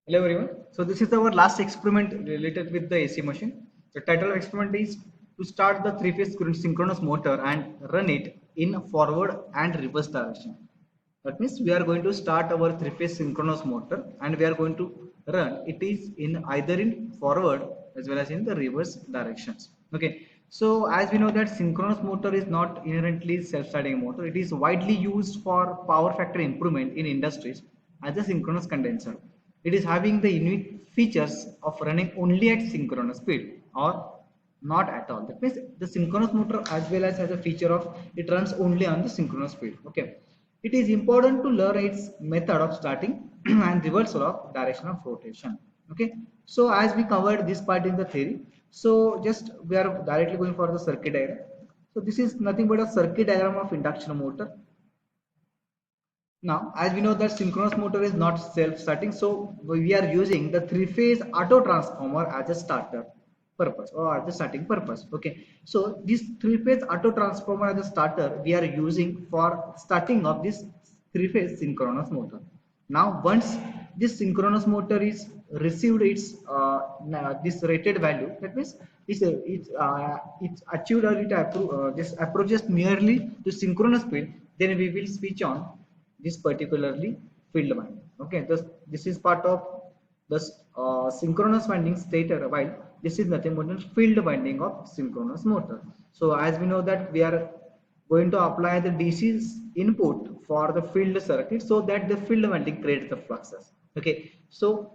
Hello everyone. So this is our last experiment related with the AC machine. The title of experiment is to start the three-phase synchronous motor and run it in forward and reverse direction. That means we are going to start our three-phase synchronous motor and we are going to run it is in either in forward as well as in the reverse directions. Okay. So as we know that synchronous motor is not inherently self-starting motor. It is widely used for power factor improvement in industries as a synchronous condenser. It is having the unique features of running only at synchronous speed or not at all. That means the synchronous motor as well as has a feature of it runs only on the synchronous speed. Okay. It is important to learn its method of starting and reversal of direction of rotation. Okay. So as we covered this part in the theory, so just we are directly going for the circuit diagram. So this is nothing but a circuit diagram of induction motor. Now, as we know that synchronous motor is not self-starting, so we are using the three-phase auto transformer as a starter purpose or as a starting purpose. Okay, so this three-phase auto transformer as a starter we are using for starting of this three-phase synchronous motor. Now, once this synchronous motor is received its this rated value, that means it's achieved or this approaches nearly to synchronous speed, then we will switch on this particularly field winding. Okay, this is part of the synchronous winding stator, while this is nothing but the field winding of synchronous motor. So as we know that we are going to apply the DC's input for the field circuit so that the field winding creates the fluxes. Okay, so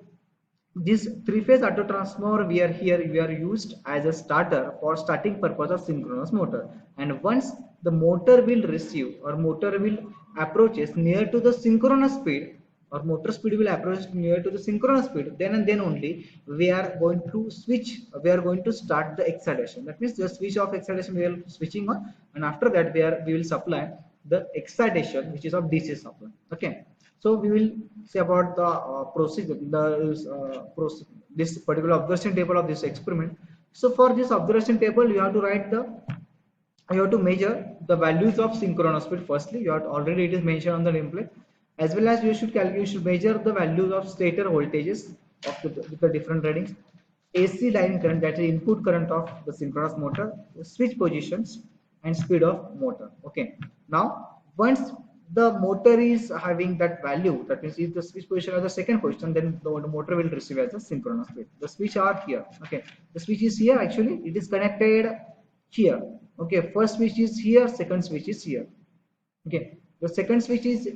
this three-phase auto transformer we are used as a starter for starting purpose of synchronous motor, and once the motor will receive or motor will approaches near to the synchronous speed or motor speed will approach near to the synchronous speed, then and then only we are going to switch, we are going to start the excitation. That means the switch of excitation we are switching on, and after that we will supply the excitation which is of DC supply. Okay, so we will see about the procedure, this particular observation table of this experiment. So for this observation table, you have to write the, you have to measure the values of synchronous speed. Firstly, you have to, already it is mentioned on the template, as well as you should calculate, you should measure the values of stator voltages of with the different readings, AC line current, that is input current of the synchronous motor, switch positions, and speed of motor. Okay, now once the motor is having that value, that means if the switch position is the second position, then the motor will receive as a synchronous speed. The switch are here. Okay, the switch is here, actually it is connected here. Okay, first switch is here, second switch is here. Okay, the second switch is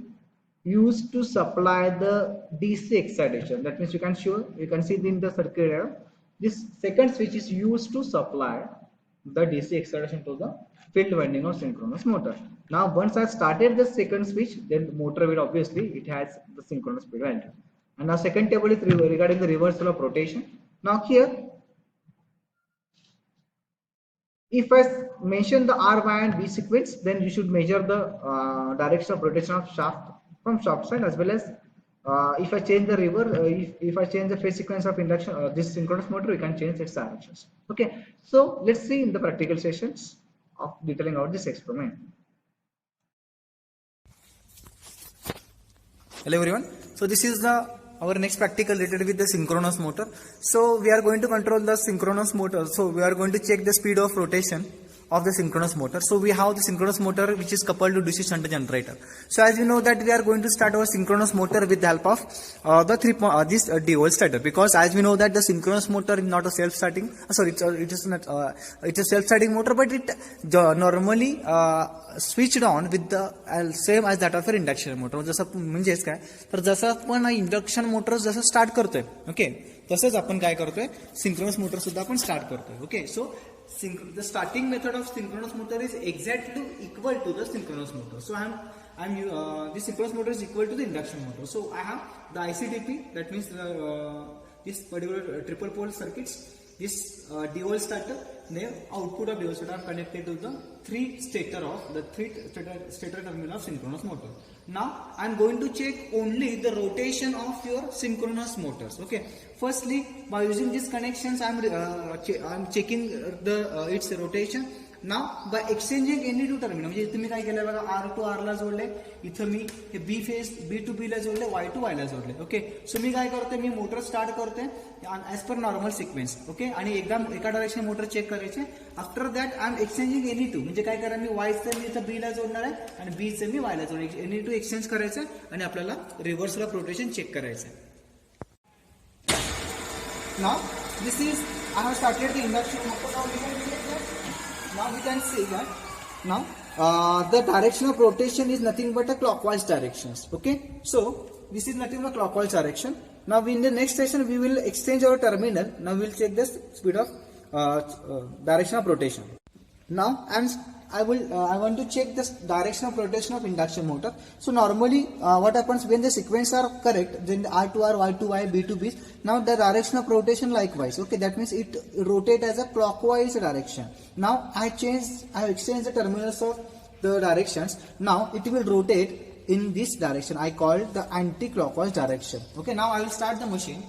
used to supply the DC excitation. That means you can show, you can see in the circuit here, this second switch is used to supply the DC excitation to the field winding of synchronous motor. Now once I started the second switch, then the motor will obviously it has the synchronous speed value. And now second table is regarding the reversal of rotation. Now here, if I mention the R, Y and B sequence, then you should measure the direction of rotation of shaft from shaft side, as well as if I change the if I change the phase sequence of induction this synchronous motor, we can change its directions. Okay, so let's see in the practical sessions of detailing out this experiment. Hello everyone. So this is our next practical related with the synchronous motor. So we are going to control the synchronous motor. So we are going to check the speed of rotation of the synchronous motor. So we have the synchronous motor which is coupled to DC shunt generator. So as you know that we are going to start our synchronous motor with the help of this D-volt starter, because as we know that the synchronous motor is not a self-starting. It is not. It's a self-starting motor, but it normally switched on with the same as that of an induction motor. जसं म्हणजेच काय तर जसं आपण induction motor जसं start करतोय, okay, तसंच आपण काय करतोय सिंक्रोनस मोटर सुद्धा आपण स्टार्ट करतोय. Okay, so the starting method of synchronous motor is exactly equal to the synchronous motor. So this synchronous motor is equal to the induction motor. So I have the ICDP, that means this particular triple pole circuits, this D-volt starter, their output of D-volt starter are connected to the three stator terminal of synchronous motor. Now I am going to check only the rotation of your synchronous motors. Okay, firstly by using these connections I am checking the its rotation, now by exchanging any two terminal, म्हणजे इथे मी काय केलं बघा, are to are ला जोडले, इथं मी हे B phase B two B ला जोडले, वाय टू वाय ला जोडले. ओके, सो मी काय करते, मी मोटर स्टार्ट करते as per normal sequence. Okay, आणि एकदा एका डायरेक्शन मोटर चेक करायचे. After that I am exchanging any two, म्हणजे काय करा, मी वायचं मी इथं बी ला जोडणार आहे आणि बीचं मी वाय ला जोडणार, एनी टू एक्सचेंज करायचं आणि आपल्याला रिव्हर्सला रोटेशन चेक करायचं. Now this is, I have started the induction motor. Now we can see that now the direction of rotation is nothing but a clockwise directions. Okay, so this is nothing but clockwise direction. Now in the next session we will exchange our terminal. Now we will check the speed of direction of rotation. Now I want to check the direction of rotation of induction motor. So normally what happens when the sequence are correct, then R to R, Y to Y, B to B, now the direction of rotation likewise. Okay, that means it rotate as a clockwise direction. Now I have exchanged the terminals of the directions. Now it will rotate in this direction. I call it the anti-clockwise direction. Okay, now I will start the machine.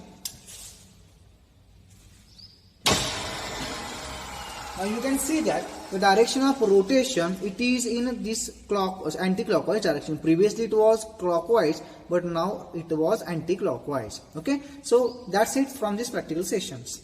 Now you can see that the direction of rotation, it is in this anti-clockwise direction. Previously it was clockwise, but now it was anti-clockwise. Okay, so that's it from this practical sessions.